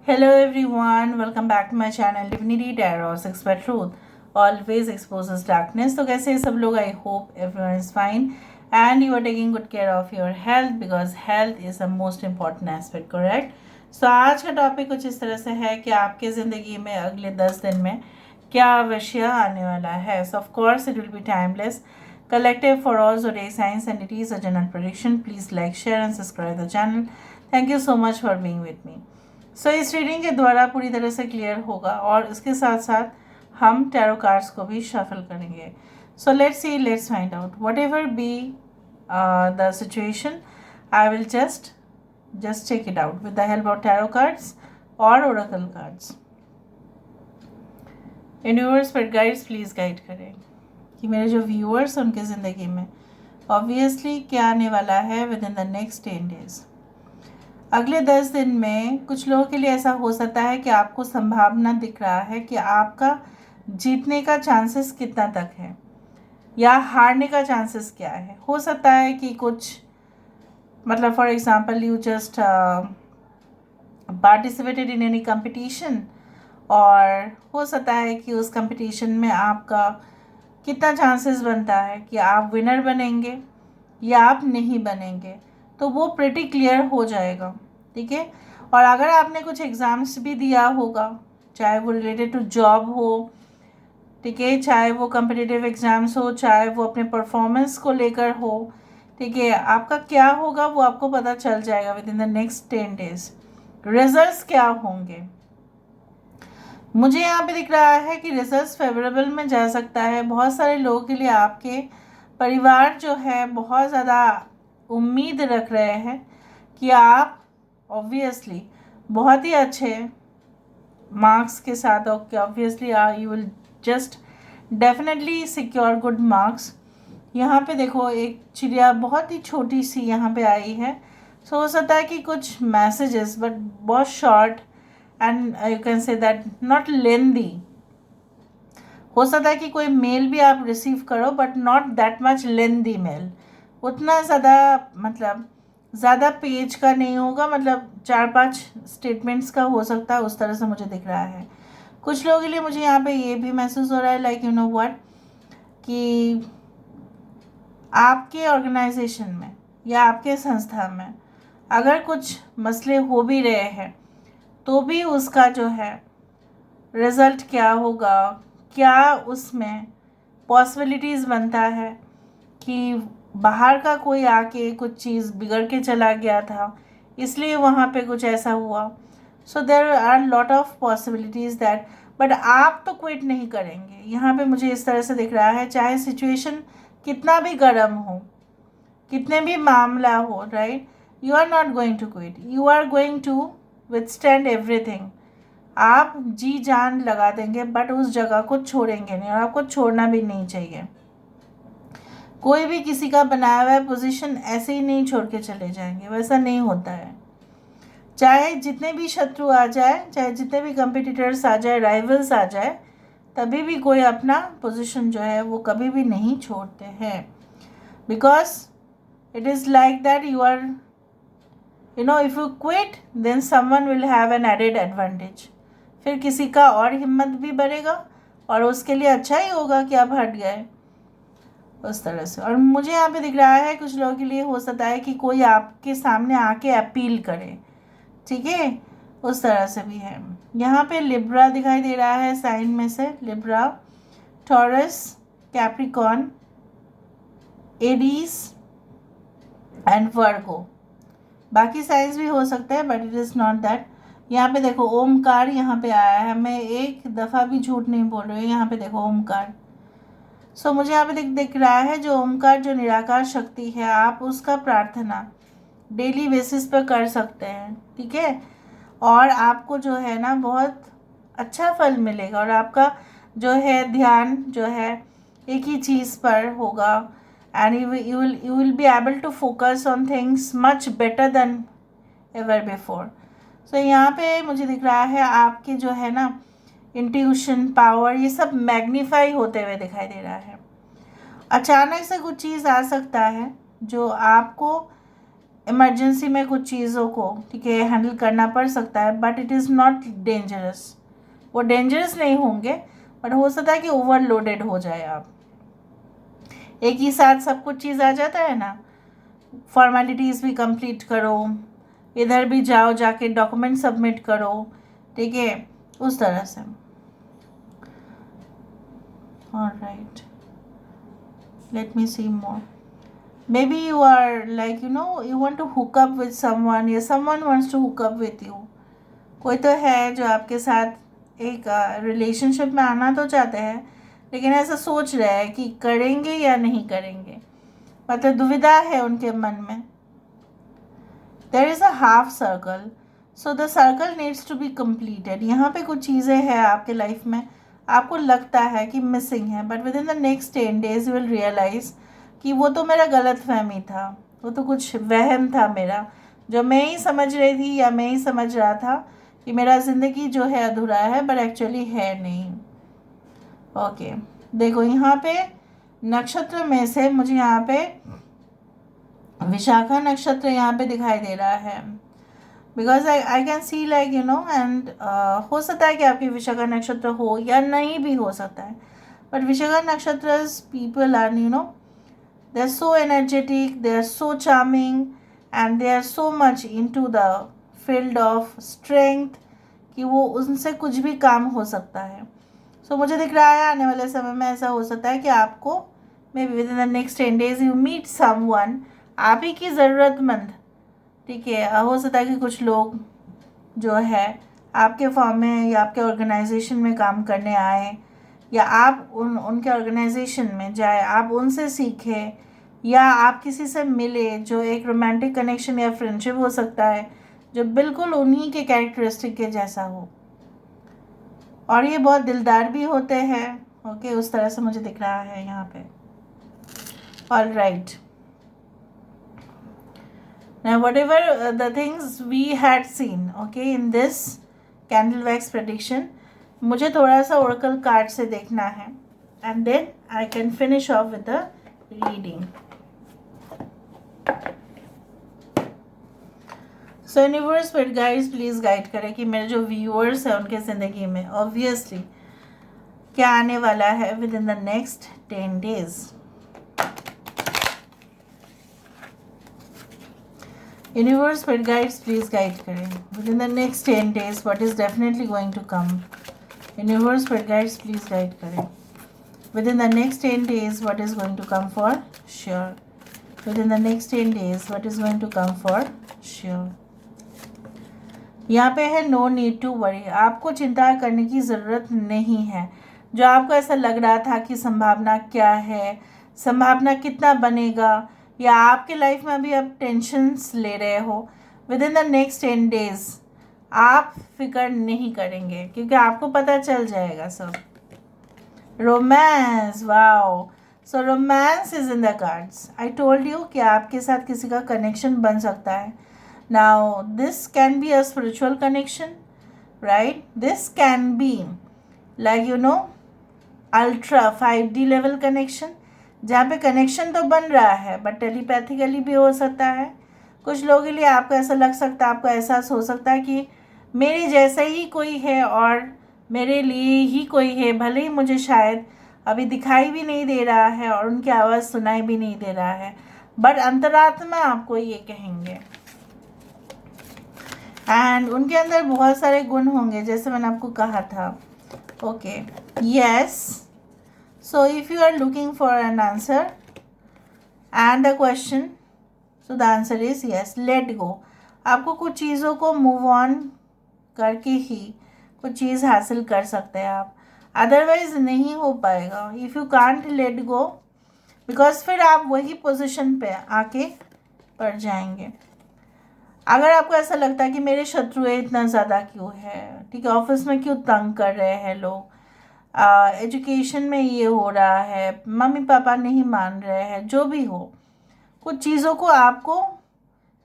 Hello everyone, welcome back to my channel Divinity Tarot 6 by Truth always exposes darkness. तो कैसे हैं सब लोग? I hope everyone is fine and you are taking good care of your health because health is the most important aspect, correct? So आज का topic कुछ इस तरह से है कि आपके ज़िंदगी में अगले 10 दिन में क्या अवश्य आने वाला है. So of course it will be timeless, collective for all zodiac signs and it is a general prediction. Please like, share and subscribe the channel. Thank you so much for being with me. इस reading के द्वारा पूरी तरह से clear होगा और इसके साथ साथ हम टैरो कार्ड्स को भी शफल करेंगे. Let's find out what ever be the situation. I will just check it out with the help of tarot cards और ओरेकल कार्ड्स. यूनिवर्स पर गाइड्स प्लीज़ गाइड करें कि मेरे जो व्यूअर्स हैं उनके ज़िंदगी में ऑब्वियसली क्या आने वाला है within the next 10 days. अगले 10 दिन में कुछ लोगों के लिए ऐसा हो सकता है कि आपको संभावना दिख रहा है कि आपका जीतने का चांसेस कितना तक है या हारने का चांसेस क्या है. हो सकता है कि कुछ मतलब for example you just participated in any competition और हो सकता है कि उस कंपटीशन में आपका कितना चांसेस बनता है कि आप विनर बनेंगे या आप नहीं बनेंगे. तो वो प्रिटी क्लियर हो जाएगा, ठीक है. और अगर आपने कुछ एग्ज़ाम्स भी दिया होगा, चाहे वो रिलेटेड टू जॉब हो, ठीक है, चाहे वो कम्पिटिटिव एग्ज़ाम्स हो, चाहे वो अपने परफॉर्मेंस को लेकर हो, ठीक है, आपका क्या होगा वो आपको पता चल जाएगा with in the next 10 days. Results क्या होंगे मुझे यहाँ पे दिख रहा है कि रिजल्ट्स फेवरेबल में जा सकता है. बहुत सारे लोगों के लिए आपके परिवार जो है बहुत ज़्यादा उम्मीद रख रहे हैं कि आप ऑब्वियसली बहुत ही अच्छे मार्क्स के साथ obviously you will just definitely secure good marks. यहाँ पे देखो एक चिड़िया बहुत ही छोटी सी यहाँ पे आई है. सो हो सकता है कि कुछ मैसेजेस बट बहुत short and you can say that not lengthy. हो सकता है कि कोई मेल भी आप रिसीव करो but not that much lengthy mail. उतना ज़्यादा मतलब ज़्यादा पेज का नहीं होगा, मतलब 4-5 स्टेटमेंट्स का हो सकता है. उस तरह से मुझे दिख रहा है. कुछ लोगों के लिए मुझे यहाँ पे ये भी महसूस हो रहा है लाइक यू नो व्हाट कि आपके ऑर्गेनाइजेशन में या आपके संस्था में अगर कुछ मसले हो भी रहे हैं तो भी उसका जो है रिज़ल्ट क्या होगा, क्या उसमें पॉसिबिलिटीज़ बनता है कि बाहर का कोई आके कुछ चीज़ बिगड़ के चला गया था इसलिए वहाँ पे कुछ ऐसा हुआ. So there are lot of possibilities that but आप तो क्विट नहीं करेंगे. यहाँ पे मुझे इस तरह से दिख रहा है चाहे सिचुएशन कितना भी गर्म हो, कितने भी मामला हो, right, you are not going to quit. You are going to withstand everything. आप जी जान लगा देंगे बट उस जगह को छोड़ेंगे नहीं और आपको छोड़ना भी नहीं चाहिए. कोई भी किसी का बनाया हुआ पोजीशन ऐसे ही नहीं छोड़ के चले जाएंगे, वैसा नहीं होता है. चाहे जितने भी शत्रु आ जाए, चाहे जितने भी कंपटीटर्स आ जाए, राइवल्स आ जाए, तभी भी कोई अपना पोजीशन जो है वो कभी भी नहीं छोड़ते हैं. Because it is like that you are you know if you quit then someone will have an added advantage. फिर किसी का और हिम्मत भी बढ़ेगा और उसके लिए अच्छा ही होगा कि आप हट गए उस तरह से. और मुझे यहाँ पे दिख रहा है कुछ लोगों के लिए हो सकता है कि कोई आपके सामने आके अपील करे, ठीक है, उस तरह से भी है. यहाँ पे लिब्रा दिखाई दे रहा है साइन में से. Libra, taurus, Capricorn, Aries and वर्गो. बाकी साइंस भी हो सकते हैं but it is not that. यहाँ पे देखो ओमकार यहाँ पे आया है. मैं एक दफ़ा भी झूठ नहीं बोल रही हूँ. यहाँ पे देखो ओमकार. सो मुझे यहाँ पे दिख रहा है जो ओमकार जो निराकार शक्ति है आप उसका प्रार्थना डेली बेसिस पर कर सकते हैं, ठीक है. और आपको जो है ना बहुत अच्छा फल मिलेगा और आपका जो है ध्यान जो है एक ही चीज़ पर होगा and you will be able to focus on things much better than ever before. So यहाँ पे मुझे दिख रहा है आपके जो है ना इंट्यूशन पावर ये सब मैग्नीफाई होते हुए दिखाई दे रहा है. अचानक से कुछ चीज़ आ सकता है जो आपको इमरजेंसी में कुछ चीज़ों को, ठीक है, हैंडल करना पड़ सकता है, but it is not dangerous. वो डेंजरस नहीं होंगे, बट हो सकता है कि ओवरलोडेड हो जाए आप। एक ही साथ सब कुछ चीज़ आ जाता है ना, फॉर्मेलिटीज़ भी कंप्लीट करो, इधर भी जाओ, जाके डॉक्यूमेंट सबमिट करो, ठीक है, उस तरह से। Alright, let me see more. Maybe you are like, you want to hook up with someone, या someone wants to hook up with you। कोई तो है जो आपके साथ एक रिलेशनशिप में आना तो चाहते हैं, लेकिन ऐसा सोच रहे हैं कि करेंगे या नहीं करेंगे, मतलब दुविधा है उनके मन में। There is a half circle, so the circle needs to be completed. यहाँ पे कुछ चीज़ें हैं आपके लाइफ में, आपको लगता है कि मिसिंग है, but within the next 10 days you will realise कि वो तो मेरा गलत फहमी था, वो तो कुछ वहम था मेरा, जो मैं ही समझ रही थी या मैं ही समझ रहा था कि मेरा ज़िंदगी जो है अधूरा है, बट एक्चुअली है नहीं। ओके, देखो यहाँ पे नक्षत्र में से मुझे यहाँ पे विशाखा नक्षत्र यहाँ पे दिखाई दे रहा है, because I can see like and हो सकता है कि आपकी विशाखा नक्षत्र हो या नहीं भी हो सकता है, but Vishakha nakshatra people are they are so energetic, they are so charming, and they are so much into the field of strength कि वो उनसे कुछ भी काम हो सकता है। सो मुझे दिख रहा है आने वाले समय में ऐसा हो सकता है कि आपको may be within the next 10 days you meet someone, आप ही की ज़रूरतमंद, ठीक है। हो सकता है कि कुछ लोग जो है आपके फॉर्म में या आपके ऑर्गेनाइजेशन में काम करने आए, या आप उनके ऑर्गेनाइजेशन में जाए, आप उनसे सीखें, या आप किसी से मिले जो एक रोमांटिक कनेक्शन या फ्रेंडशिप हो सकता है जो बिल्कुल उन्हीं के कैरेक्टरिस्टिक के जैसा हो, और ये बहुत दिलदार भी होते हैं। ओके, उस तरह से मुझे दिख रहा है यहाँ पे। Alright, now whatever the things we had seen, okay, in this candle wax prediction, मुझे थोड़ा सा oracle कार्ड से देखना है, and then I can finish off with the reading. So universe spirit guides please guide करें कि मेरे जो व्यूअर्स हैं उनके ज़िंदगी में ऑब्वियसली क्या आने वाला है within the next 10 days। Universe spirit guides please guide करें within the next 10 days what is definitely going to come. Universe spirit guides please guide करें within the next 10 days what is going to come for sure. Within the next 10 days what is going to come for sure. यहाँ पे है no need to worry, आपको चिंता करने की ज़रूरत नहीं है। जो आपको ऐसा लग रहा था कि संभावना क्या है, संभावना कितना बनेगा, या आपके लाइफ में अभी आप टेंशन्स ले रहे हो, with in the next 10 days आप फिक्र नहीं करेंगे, क्योंकि आपको पता चल जाएगा सब। Romance, wow, so romance is in the cards. I told you कि आपके साथ किसी का कनेक्शन बन सकता है। Now this can be a spiritual connection, right? This can be like ultra 5D level connection, जहाँ पे कनेक्शन तो बन रहा है बट टेलीपैथिकली भी हो सकता है। कुछ लोगों के लिए आपको ऐसा लग सकता है, आपको एहसास हो सकता है कि मेरे जैसा ही कोई है और मेरे लिए ही कोई है, भले ही मुझे शायद अभी दिखाई भी नहीं दे रहा है और उनकी आवाज़ सुनाई भी नहीं दे रहा है, बट अंतरात्मा आपको ये कहेंगे। एंड उनके अंदर बहुत सारे गुण होंगे जैसे मैंने आपको कहा था। Okay, yes, so if you are looking for an answer and the question, so the answer is yes, let go. आपको कुछ चीज़ों को मूव ऑन करके ही कुछ चीज़ हासिल कर सकते हैं आप, अदरवाइज नहीं हो पाएगा if you can't let go, because फिर आप वही पोजीशन पे आके पड़ जाएंगे। अगर आपको ऐसा लगता है कि मेरे शत्रु इतना ज़्यादा क्यों है, ठीक है, ऑफिस में क्यों तंग कर रहे हैं लोग, एजुकेशन में ये हो रहा है, मम्मी पापा नहीं मान रहे हैं, जो भी हो, कुछ चीज़ों को आपको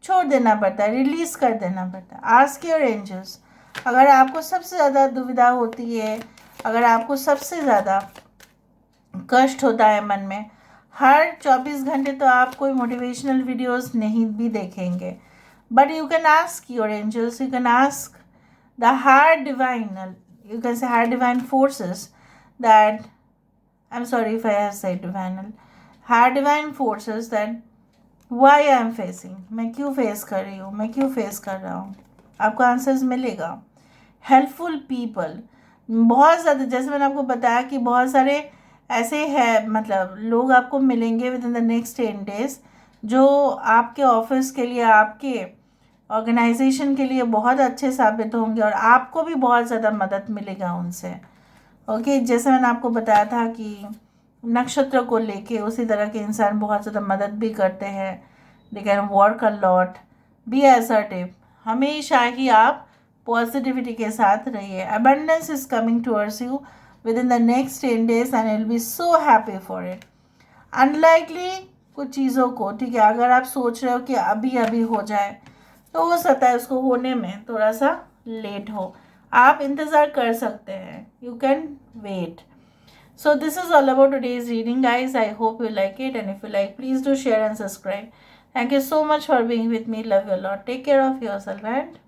छोड़ देना पड़ता है, रिलीज़ कर देना पड़ता है। आस्क योर एंजल्स, अगर आपको सबसे ज़्यादा दुविधा होती है, अगर आपको सबसे ज़्यादा कष्ट होता है मन में, हर 24 घंटे तो आप कोई मोटिवेशनल वीडियोस नहीं भी देखेंगे, but you can ask your angels, you can ask the higher divine, you can say higher divine forces that, I'm sorry if I have said divine, higher divine forces that why I am facing, मैं क्यों face कर रही हूँ, मैं क्यों face कर रहा हूँ, आपको आंसर्स मिलेगा। हेल्पफुल पीपल, बहुत ज़्यादा, जैसे मैंने आपको बताया कि बहुत सारे ऐसे हैं, मतलब लोग आपको मिलेंगे with in the next 10 days जो आपके ऑफिस के लिए, आपके ऑर्गेनाइजेशन के लिए बहुत अच्छे साबित होंगे और आपको भी बहुत ज़्यादा मदद मिलेगा उनसे। ओके, जैसे मैंने आपको बताया था कि नक्षत्र को लेके उसी तरह के इंसान बहुत ज़्यादा मदद भी करते हैं। They can work a lot, be assertive, हमेशा ही आप पॉजिटिविटी के साथ रहिए। Abundance is coming towards you within the next 10 days and will be so happy for it. Unlikely कुछ चीज़ों को, ठीक है, अगर आप सोच रहे हो कि अभी अभी हो जाए तो हो सकता है उसको होने में थोड़ा सा लेट हो, आप इंतज़ार कर सकते हैं, you can wait. So this is all about today's reading, guys. I hope you like it, and if you like, please do share and subscribe. Thank you so much for being with me. Love you a lot. Take care of yourself and